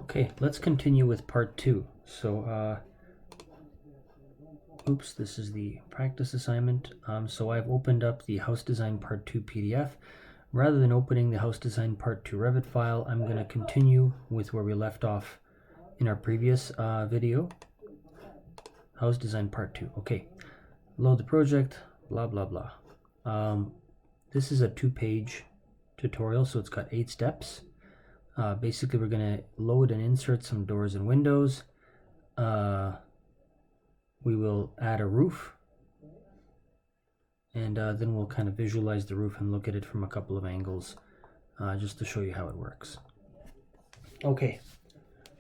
Okay, let's continue with part 2. So, oops, this is the practice assignment. So I've opened up the House Design Part 2 PDF. Rather than opening the House Design Part 2 Revit file, I'm going to continue with where we left off in our previous video. House Design Part 2. Okay, load the project, blah, blah, blah. This is a 2-page tutorial, so it's got 8 steps. Basically, we're going to load and insert some doors and windows. We will add a roof, and then we'll kind of visualize the roof and look at it from a couple of angles, just to show you how it works. Okay,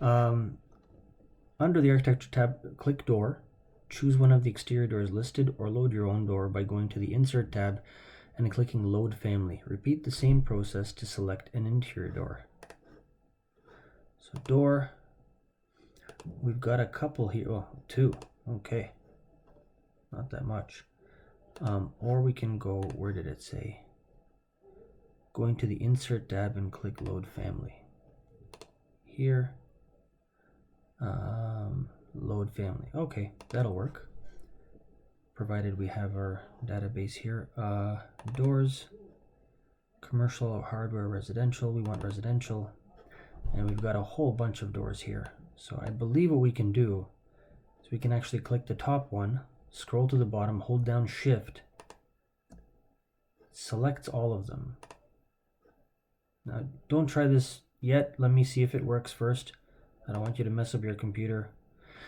under the Architecture tab, click Door, choose one of the exterior doors listed, or load your own door by going to the Insert tab and clicking Load Family. Repeat the same process to select an interior door. So door, we've got a couple here, oh, 2, okay, not that much. Or we can go, where did it say? Going to the Insert tab and click Load Family. Here, Load Family. Okay, that'll work, provided we have our database here. Doors, commercial, hardware, residential. We want residential. And we've got a whole bunch of doors here. So I believe what we can do is we can actually click the top one, scroll to the bottom, hold down Shift, select all of them. Now, don't try this yet. Let me see if it works first. I don't want you to mess up your computer.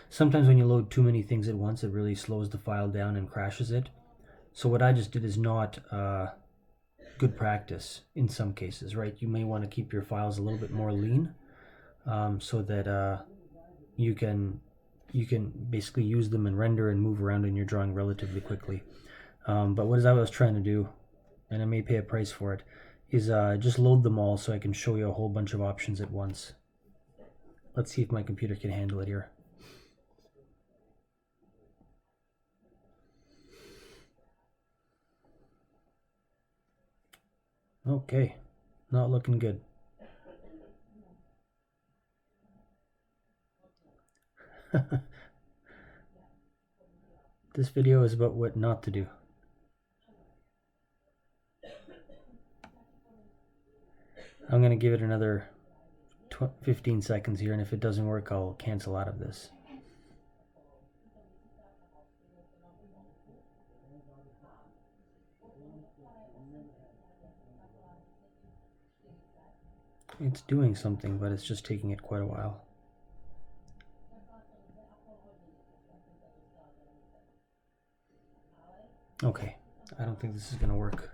Sometimes when you load too many things at once, it really slows the file down and crashes it. So what I just did is not good practice in some cases, right? You may want to keep your files a little bit more lean, so that you can basically use them and render and move around in your drawing relatively quickly. But what I was trying to do, and I may pay a price for it, is just load them all so I can show you a whole bunch of options at once. Let's see if my computer can handle it here. Okay, not looking good. This video is about what not to do. I'm going to give it another 15 seconds here, and if it doesn't work, I'll cancel out of this. It's doing something, but it's just taking it quite a while. Okay, I don't think this is going to work.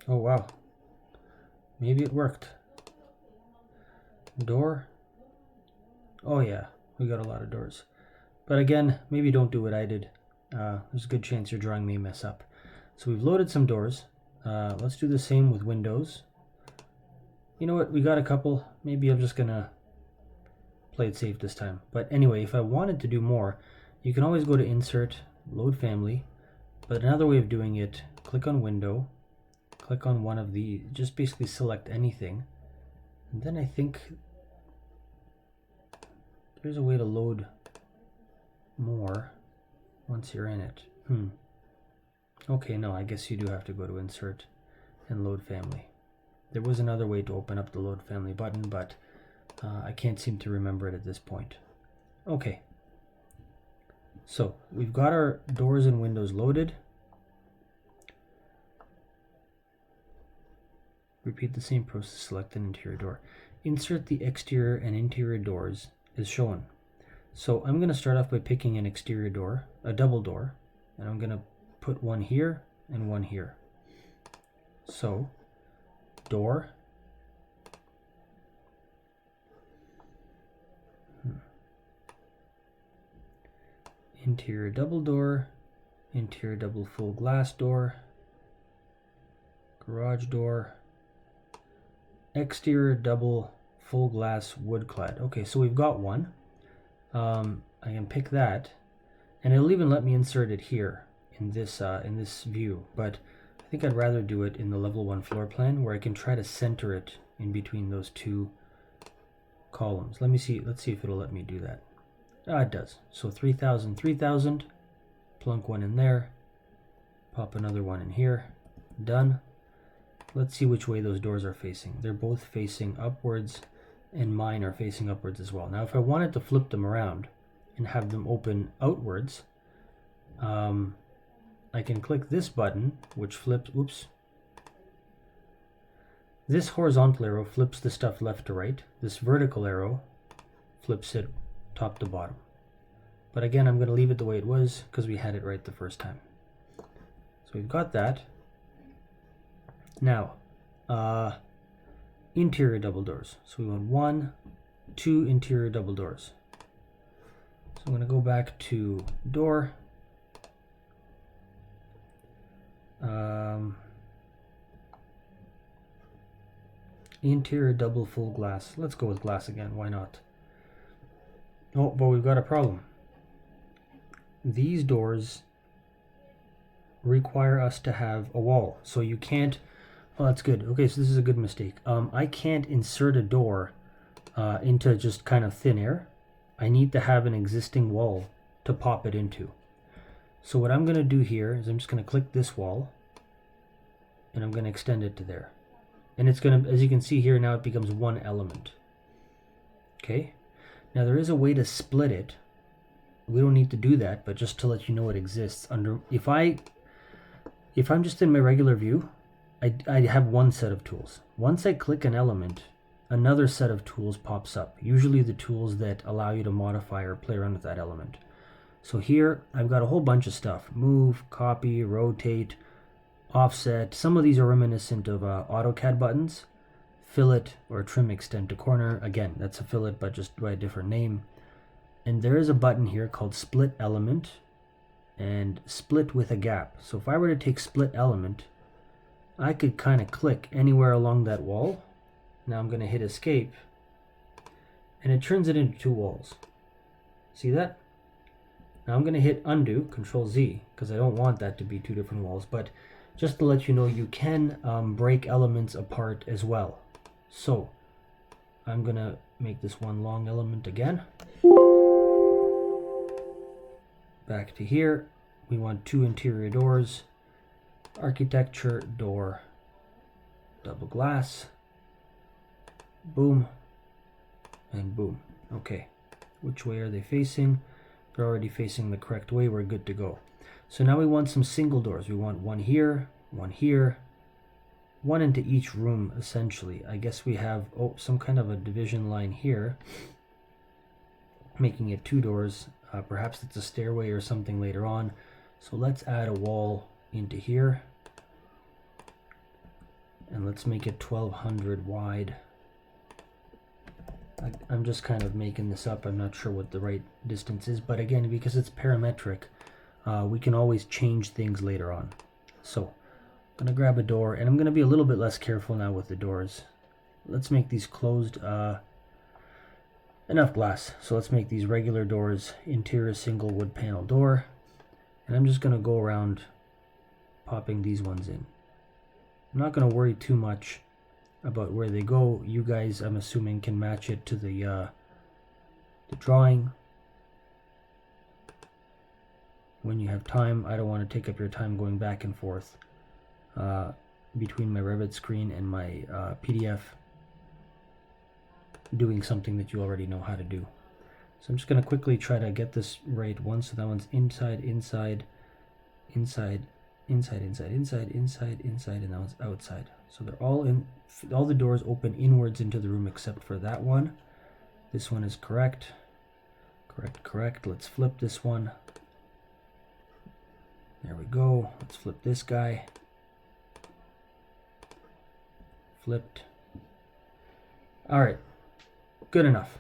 Oh wow, maybe it worked. Door. Oh yeah, we got a lot of doors. But again, maybe don't do what I did. There's a good chance your drawing may mess up. So we've loaded some doors. Let's do the same with windows. You know what, we got a couple. Maybe I'm just gonna play it safe this time. But anyway, if I wanted to do more, you can always go to Insert, Load Family. But another way of doing it, click on Window, click on one of the, just basically select anything. And then I think there's a way to load more once you're in it. Okay, no, I guess you do have to go to Insert and Load Family. There was another way to open up the Load Family button, but I can't seem to remember it at this point. Okay, so we've got our doors and windows loaded. Repeat the same process, select an interior door. Insert the exterior and interior doors as shown. So I'm going to start off by picking an exterior door, a double door, and I'm going to put one here and one here. So, door, interior double door, interior double full glass door, garage door, exterior double full glass wood clad. Okay, so we've got one. I can pick that, and it'll even let me insert it here in this view, but I think I'd rather do it in the level 1 floor plan where I can try to center it in between those two columns. Let's see if it'll let me do that. It does. So 3,000, 3,000, plunk one in there, pop another one in here, done. Let's see which way those doors are facing. They're both facing upwards, and mine are facing upwards as well. Now if I wanted to flip them around and have them open outwards, I can click this button, which flips, oops. This horizontal arrow flips the stuff left to right. This vertical arrow flips it top to bottom. But again, I'm going to leave it the way it was because we had it right the first time. So we've got that. Now, interior double doors. So we want 1, 2 interior double doors. So I'm going to go back to door. Interior double full glass. Let's go with glass again. Why not? Oh, but we've got a problem. These doors require us to have a wall. So you can't... Oh, that's good. Okay, so this is a good mistake. I can't insert a door into just kind of thin air. I need to have an existing wall to pop it into. So what I'm going to do here is I'm just going to click this wall, and I'm going to extend it to there. And it's going to, as you can see here, now it becomes one element. Okay. Now there is a way to split it. We don't need to do that, but just to let you know it exists. If I'm just in my regular view, I have one set of tools. Once I click an element, another set of tools pops up. Usually the tools that allow you to modify or play around with that element. So here I've got a whole bunch of stuff. Move, copy, rotate, offset. Some of these are reminiscent of AutoCAD buttons. Fillet or trim extend to corner. Again, that's a fillet, but just by a different name. And there is a button here called split element and split with a gap. So if I were to take split element, I could kind of click anywhere along that wall. Now I'm going to hit escape, and it turns it into two walls. See that? Now I'm going to hit undo, Control Z, because I don't want that to be two different walls, but just to let you know, you can break elements apart as well. So I'm going to make this one long element again. Back to here, we want two interior doors, architecture, door, double glass, boom, and boom. Okay, which way are they facing? They're already facing the correct way. We're good to go. So now we want some single doors. We want one here, one into each room, essentially. I guess we have some kind of a division line here, making it two doors. Perhaps it's a stairway or something later on. So let's add a wall into here, and let's make it 1200 wide. I'm just kind of making this up. I'm not sure what the right distance is, but again, because it's parametric, we can always change things later on. So I'm going to grab a door, and I'm going to be a little bit less careful now with the doors. Let's make these closed. Enough glass. So let's make these regular doors, interior single wood panel door. And I'm just going to go around popping these ones in. I'm not going to worry too much about where they go. You guys, I'm assuming, can match it to the drawing when you have time. I don't want to take up your time going back and forth between my Revit screen and my PDF, doing something that you already know how to do. So I'm just going to quickly try to get this right once. So that one's inside, inside, inside, inside, inside, inside, inside, inside, and that one's outside. So they're all in. All the doors open inwards into the room except for that one. This one is correct. Correct, correct. Let's flip this one. There we go. Let's flip this guy. Flipped. All right. Good enough.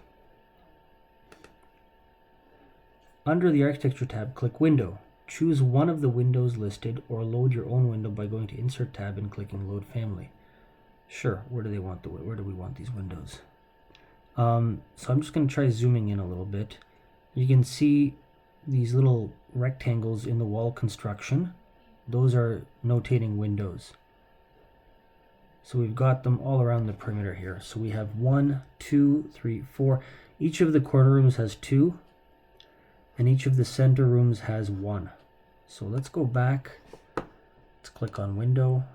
Under the Architecture tab, click Window. Choose one of the windows listed or load your own window by going to Insert tab and clicking Load Family. Sure, where do we want these windows? So I'm just going to try zooming in a little bit. You can see these little rectangles in the wall construction. Those are notating windows. So we've got them all around the perimeter here. So we have 1, 2, 3, 4. Each of the corner rooms has 2, and each of the center rooms has 1. So let's go back. Let's click on window.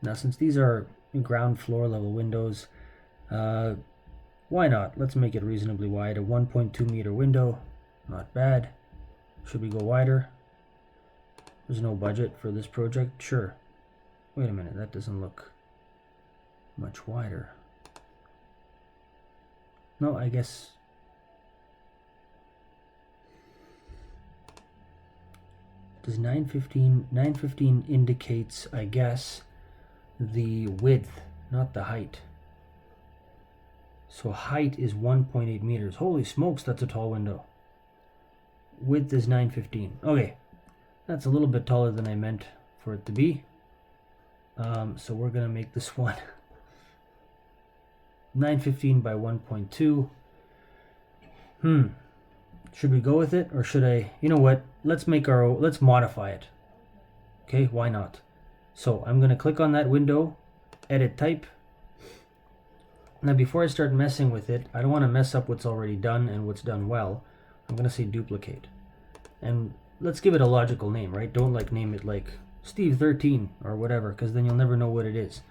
Now, since these are ground floor level windows, why not? Let's make it reasonably wide. A 1.2 meter window, not bad. Should we go wider? There's no budget for this project. Sure. Wait a minute, that doesn't look much wider. No, I guess. Does 915 indicates, I guess, the width, not the height. So height is 1.8 meters. Holy smokes, that's a tall window. Width is 915. Okay, that's a little bit taller than I meant for it to be. So we're gonna make this one 915 by 1.2. Should we go with it, or should I? You know what? Let's modify it. Okay, why not? So I'm gonna click on that window, edit type. Now before I start messing with it, I don't want to mess up what's already done and what's done well. I'm gonna say duplicate, and let's give it a logical name, right? Don't like name it like Steve 13 or whatever, because then you'll never know what it is.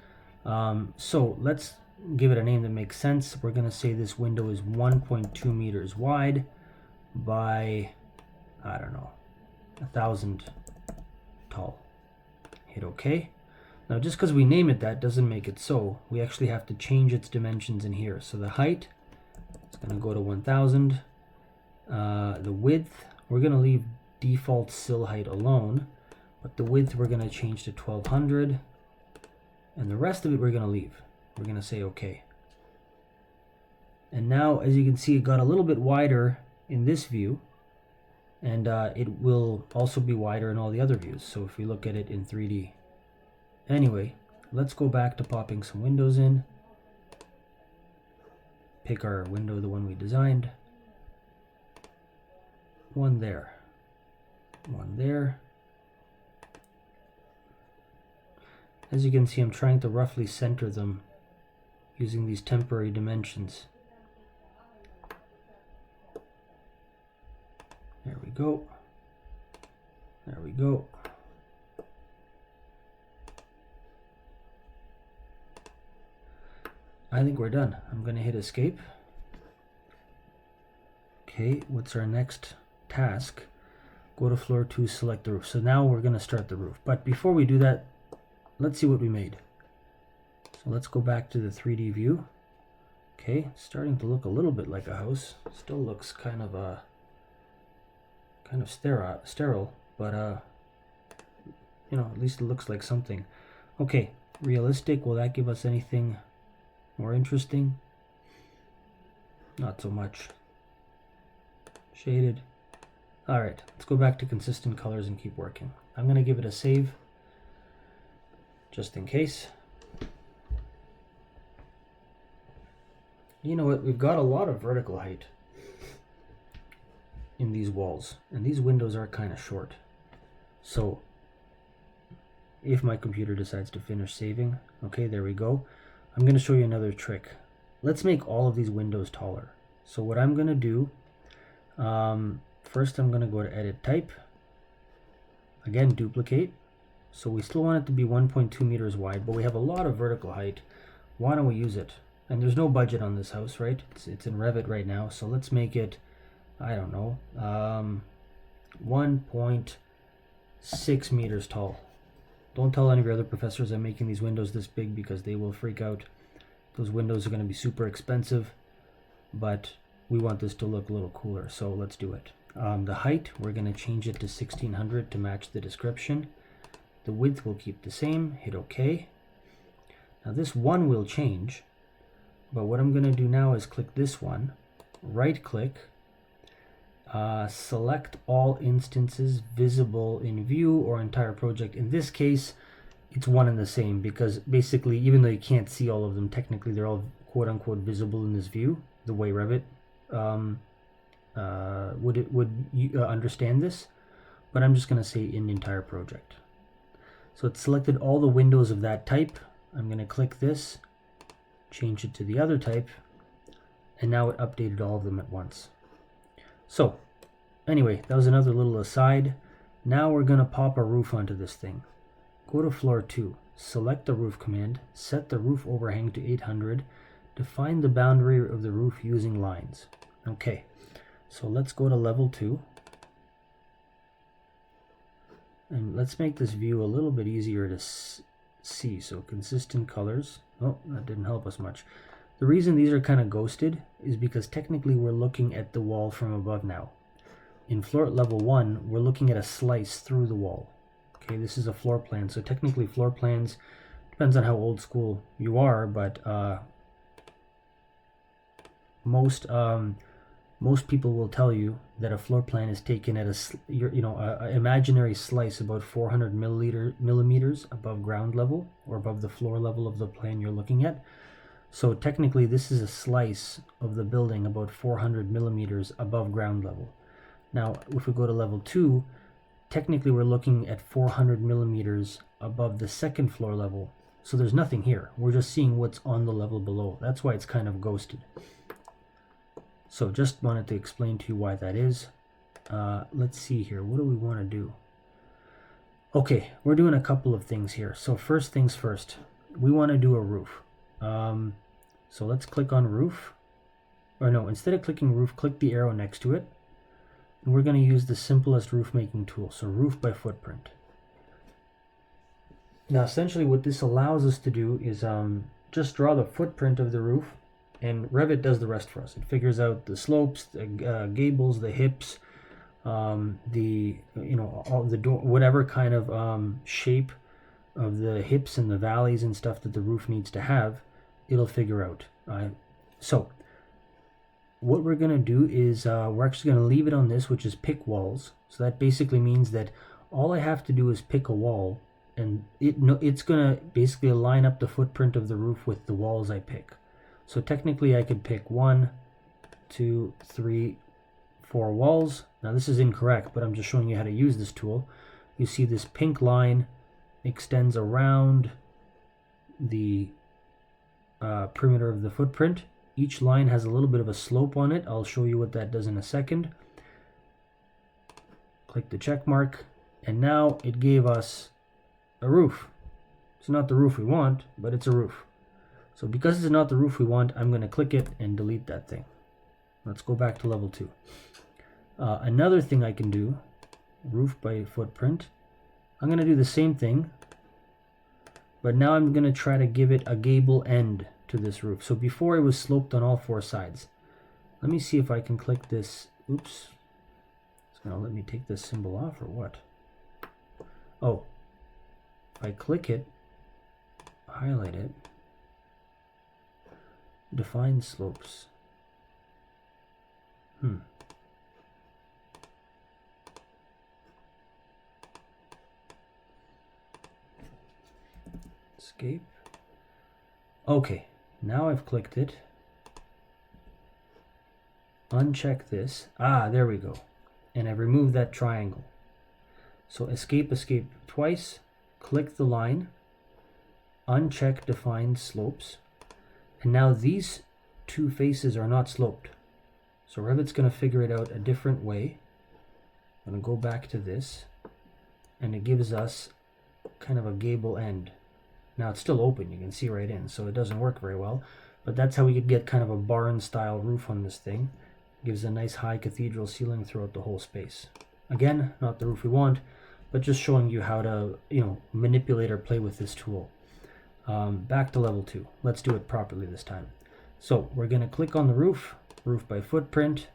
So let's give it a name that makes sense. We're gonna say this window is 1.2 meters wide by, I don't know, 1,000 tall. Hit OK. Now just because we name it that doesn't make it so. We actually have to change its dimensions in here. So the height is going to go to 1,000. The width, we're going to leave default sill height alone, but the width we're going to change to 1,200, and the rest of it we're going to leave. We're going to say OK. And now, as you can see, it got a little bit wider in this view, and it will also be wider in all the other views. So if we look at it in 3D. Anyway, let's go back to popping some windows in. Pick our window, the one we designed. One there. One there. As you can see, I'm trying to roughly center them using these temporary dimensions. There we go. There we go. I think we're done. I'm going to hit escape. Okay, what's our next task? Go to floor 2, select the roof. So now we're going to start the roof. But before we do that, let's see what we made. So let's go back to the 3D view. Okay, it's starting to look a little bit like a house. Still looks kind of sterile, but you know, at least it looks like something. Okay, realistic. Will that give us anything more interesting? Not so much. Shaded. All right, let's go back to consistent colors and keep working. I'm going to give it a save just in case. You know what? We've got a lot of vertical height in these walls, and these windows are kind of short. So if my computer decides to finish saving, okay, there we go. I'm going to show you another trick. Let's make all of these windows taller. So what I'm going to do, first I'm going to go to edit type. Again, duplicate. So we still want it to be 1.2 meters wide, but we have a lot of vertical height. Why don't we use it? And there's no budget on this house, right? It's in Revit right now. So let's make it, I don't know, 1.6 meters tall. Don't tell any of your other professors I'm making these windows this big, because they will freak out. Those windows are going to be super expensive, but we want this to look a little cooler, so let's do it. The height, we're going to change it to 1600 to match the description. The width will keep the same. Hit OK. Now this one will change, but what I'm going to do now is click this one, right click, Select all instances visible in view or entire project. In this case, it's one and the same, because basically, even though you can't see all of them, technically they're all quote-unquote visible in this view, the way Revit would understand this. But I'm just going to say in entire project. So it's selected all the windows of that type. I'm going to click this, change it to the other type, and now it updated all of them at once. So anyway, that was another little aside. Now we're going to pop a roof onto this thing. Go to floor 2, select the roof command, set the roof overhang to 800, define the boundary of the roof using lines. Okay, so let's go to level 2. And let's make this view a little bit easier to see. So consistent colors. Oh, that didn't help us much. The reason these are kind of ghosted is because technically we're looking at the wall from above now. In floor level 1, we're looking at a slice through the wall. Okay, this is a floor plan. So technically floor plans, depends on how old school you are, but most people will tell you that a floor plan is taken at a imaginary slice about 400 millimeters above ground level, or above the floor level of the plan you're looking at. So technically this is a slice of the building about 400 millimeters above ground level. Now if we go to level 2, technically we're looking at 400 millimeters above the second floor level. So there's nothing here. We're just seeing what's on the level below. That's why it's kind of ghosted. So just wanted to explain to you why that is. Let's see here. What do we want to do? Okay, we're doing a couple of things here. So first things first, we want to do a roof. So let's click on roof. Or no, instead of clicking roof, click the arrow next to it. And we're going to use the simplest roof making tool. So roof by footprint. Now essentially what this allows us to do is just draw the footprint of the roof. And Revit does the rest for us. It figures out the slopes, the gables, the hips, all the door, whatever kind of shape of the hips and the valleys and stuff that the roof needs to have, it'll figure out. So what we're going to do is we're actually going to leave it on this, which is pick walls. So that basically means that all I have to do is pick a wall, and it's going to basically line up the footprint of the roof with the walls I pick. So technically I could pick 1, 2, 3, 4 walls. Now this is incorrect, but I'm just showing you how to use this tool. You see this pink line extends around the perimeter of the footprint. Each line has a little bit of a slope on it. I'll show you what that does in a second. Click the check mark, and now it gave us a roof. It's not the roof we want, but it's a roof. So because it's not the roof we want, I'm going to click it and delete that thing. Let's go back to level 2. Another thing I can do, roof by footprint, I'm going to do the same thing, but now I'm going to try to give it a gable end to this roof. So before it was sloped on all 4 sides. Let me see if I can click this. Oops. It's going to let me take this symbol off or what? Oh, if I click it, highlight it, define slopes. Escape. Okay, now I've clicked it. Uncheck this. There we go. And I've removed that triangle. So escape twice, click the line, uncheck define slopes. And now these 2 faces are not sloped. So Revit's going to figure it out a different way. I'm going to go back to this, and it gives us kind of a gable end. Now it's still open, you can see right in, so it doesn't work very well. But that's how we could get kind of a barn style roof on this thing. Gives a nice high cathedral ceiling throughout the whole space. Again, not the roof we want, but just showing you how to, manipulate or play with this tool. Back to level 2. Let's do it properly this time. So we're going to click on the roof, roof by footprint.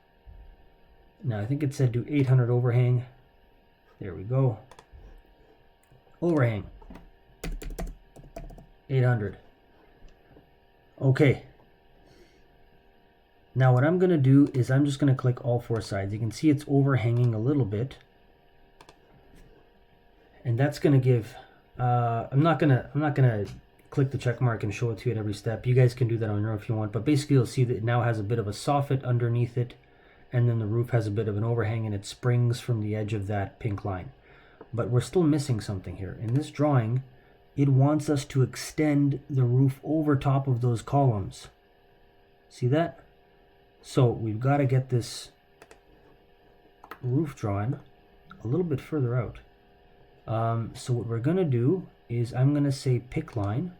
Now I think it said do 800 overhang. There we go. Overhang. 800. Okay. Now what I'm going to do is I'm just going to click all four sides. You can see it's overhanging a little bit. And that's going to give, I'm not going to click the check mark and show it to you at every step. You guys can do that on your own if you want. But basically you'll see that it now has a bit of a soffit underneath it. And then the roof has a bit of an overhang and it springs from the edge of that pink line. But we're still missing something here. In this drawing, it wants us to extend the roof over top of those columns. See that? So we've got to get this roof drawn a little bit further out. So what we're going to do is I'm going to say pick line.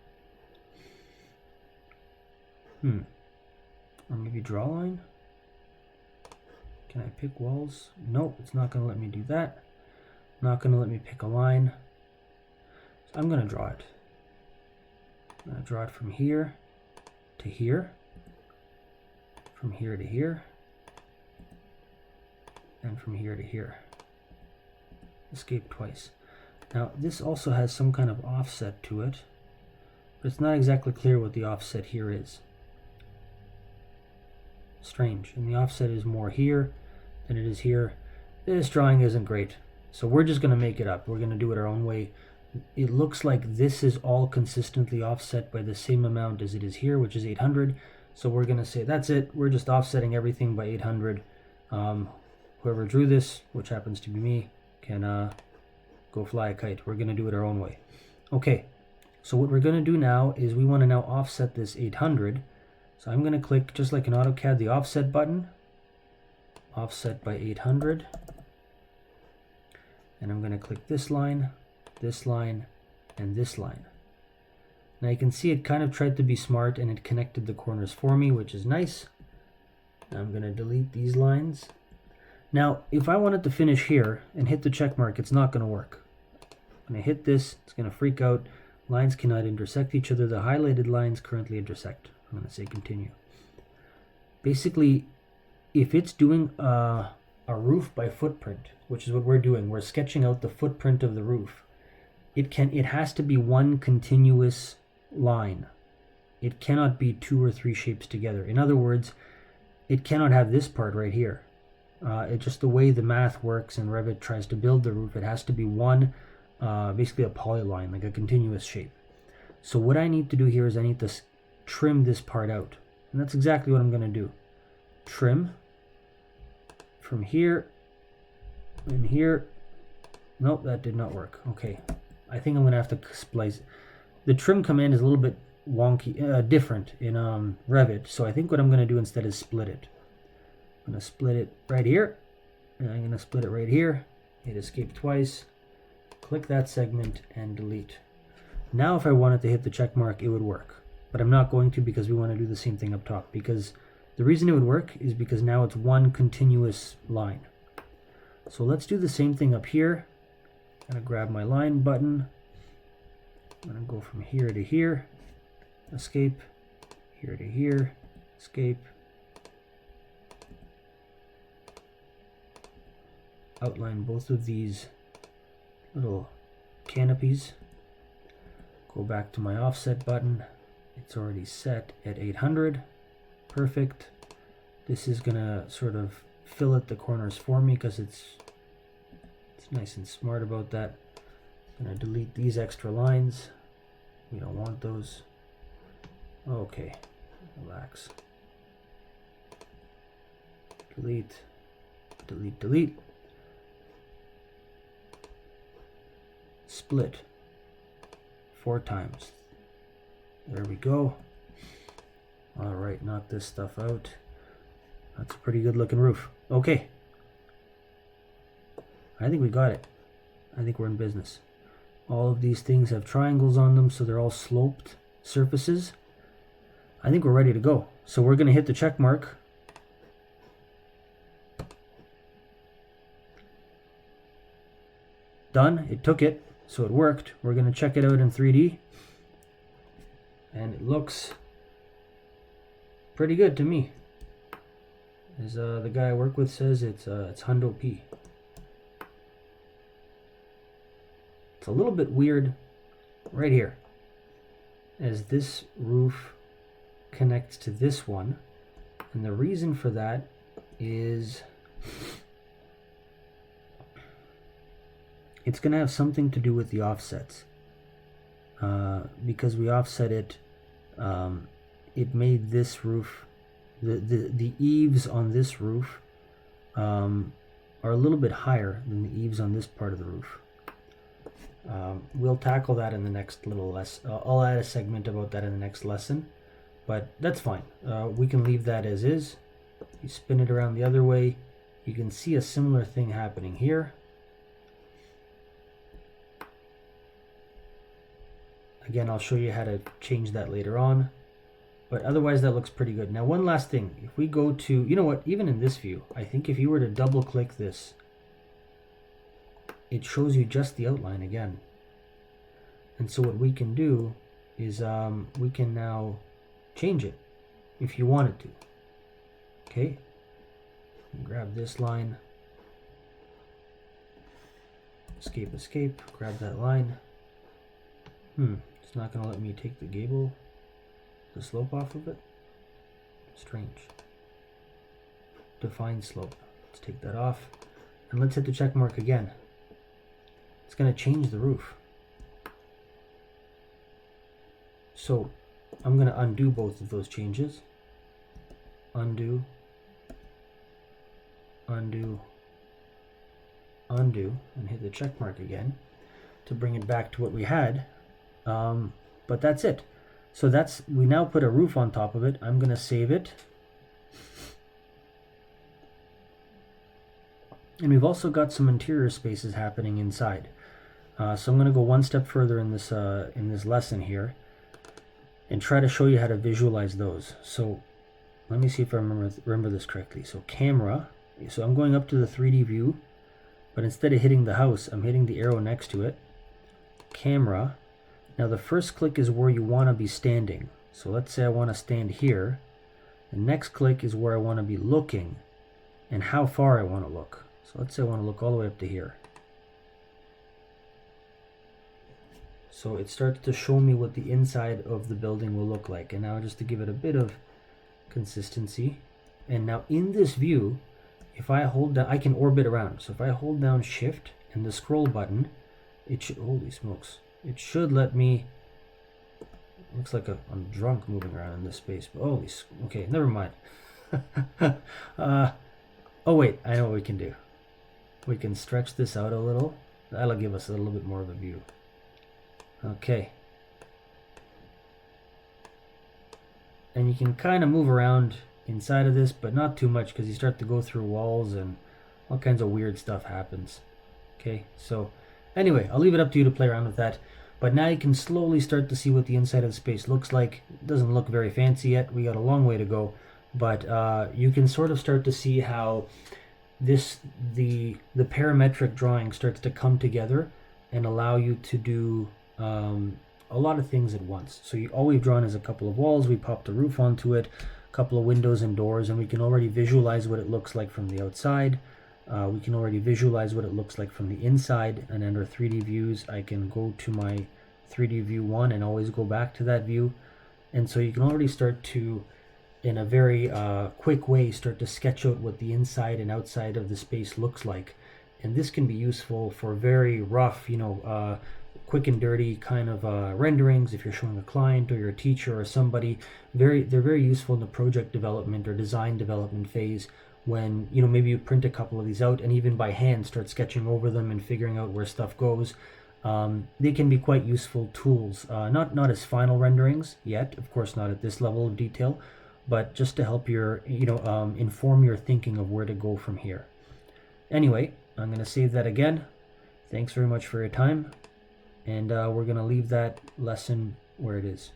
Or maybe draw line. Can I pick walls? No, it's not going to let me do that. Not going to let me pick a line. So I'm going to draw it. I'm going to draw it from here to here. From here to here. And from here to here. Escape twice. Now this also has some kind of offset to it, but it's not exactly clear what the offset here is. Strange. And the offset is more here than it is here. This drawing isn't great. So we're just going to make it up. We're going to do it our own way. It looks like this is all consistently offset by the same amount as it is here, which is 800. So we're going to say that's it. We're just offsetting everything by 800. Whoever drew this, which happens to be me, can go fly a kite. We're going to do it our own way. Okay, so what we're going to do now is we want to now offset this 800. So I'm going to click, just like in AutoCAD, the offset button. Offset by 800. And I'm going to click this line, and this line. Now you can see it kind of tried to be smart and it connected the corners for me, which is nice. Now I'm going to delete these lines. Now, if I wanted to finish here and hit the check mark, it's not going to work. When I hit this, it's going to freak out. Lines cannot intersect each other. The highlighted lines currently intersect. I'm going to say continue. Basically, if it's doing a roof by footprint, which is what we're doing, we're sketching out the footprint of the roof. It has to be one continuous line. It cannot be two or three shapes together. In other words, it cannot have this part right here. It's just the way the math works and Revit tries to build the roof. It has to be one, basically a polyline, like a continuous shape. So what I need to do here is I need to trim this part out. And that's exactly what I'm going to do. Trim from here and here. Nope, that did not work. Okay, I think I'm going to have to splice. The trim command is a little bit wonky, different in Revit. So I think what I'm going to do instead is split it. I'm going to split it right here, and I'm going to split it right here, hit escape twice, click that segment, and delete. Now if I wanted to hit the check mark, it would work. But I'm not going to because we want to do the same thing up top. Because the reason it would work is because now it's one continuous line. So let's do the same thing up here. I'm going to grab my line button. I'm going to go from here to here, escape, here to here, escape, outline both of these little canopies. Go back to my offset button. It's already set at 800. Perfect. This is gonna sort of fillet the corners for me because it's nice and smart about that. I'm gonna delete these extra lines. We don't want those. Okay, relax. Delete, delete, delete. Split 4 times. There we go. All right, knock this stuff out. That's a pretty good looking roof. Okay. I think we got it. I think we're in business. All of these things have triangles on them, so they're all sloped surfaces. I think we're ready to go. So we're going to hit the check mark. Done. It took it. So it worked. We're going to check it out in 3D. And it looks pretty good to me. As the guy I work with says, it's Hundo P. It's a little bit weird right here. As this roof connects to this one. And the reason for that is it's going to have something to do with the offsets. Because we offset it, it made this roof, the eaves on this roof are a little bit higher than the eaves on this part of the roof. We'll tackle that in the next little lesson. I'll add a segment about that in the next lesson, but that's fine. We can leave that as is. You spin it around the other way, you can see a similar thing happening here. Again, I'll show you how to change that later on, but otherwise that looks pretty good. Now, one last thing, if we go to, you know what, even in this view, I think if you were to double click this, it shows you just the outline again. And so what we can do is we can now change it if you wanted to. Okay, grab this line, escape, grab that line. It's not going to let me take the gable, the slope off of it. Strange. Define slope. Let's take that off. And let's hit the check mark again. It's going to change the roof. So I'm going to undo both of those changes. Undo, undo, undo, and hit the check mark again to bring it back to what we had. But that's it. So we now put a roof on top of it. I'm going to save it. And we've also got some interior spaces happening inside. So I'm going to go one step further in this lesson here and try to show you how to visualize those. So let me see if I remember this correctly. So camera. So I'm going up to the 3D view, but instead of hitting the house, I'm hitting the arrow next to it. Camera. Now the first click is where you want to be standing. So let's say I want to stand here. The next click is where I want to be looking and how far I want to look. So let's say I want to look all the way up to here. So it starts to show me what the inside of the building will look like. And now just to give it a bit of consistency. And now in this view, if I hold down, I can orbit around. So if I hold down Shift and the scroll button, it should, holy smokes, it should let me, looks like I'm drunk moving around in this space. But holy, okay, never mind. Oh wait, I know what we can do. We can stretch this out a little. That'll give us a little bit more of a view. Okay. And you can kind of move around inside of this, but not too much because you start to go through walls and all kinds of weird stuff happens. Okay, so anyway, I'll leave it up to you to play around with that. But now you can slowly start to see what the inside of the space looks like. It doesn't look very fancy yet. We got a long way to go. But you can sort of start to see how the parametric drawing starts to come together and allow you to do a lot of things at once. So all we've drawn is a couple of walls. We popped a roof onto it, a couple of windows and doors, and we can already visualize what it looks like from the outside. We can already visualize what it looks like from the inside, and under 3D views I can go to my 3D view 1 and always go back to that view. And so you can already start to, in a very quick way, start to sketch out what the inside and outside of the space looks like. And this can be useful for very rough, quick and dirty kind of renderings. If you're showing a client or you're a teacher or somebody, they're very useful in the project development or design development phase, when maybe you print a couple of these out and even by hand start sketching over them and figuring out where stuff goes. They can be quite useful tools, not as final renderings yet, of course not at this level of detail, but just to help your inform your thinking of where to go from here. Anyway, I'm going to save that again. Thanks very much for your time, and we're going to leave that lesson where it is.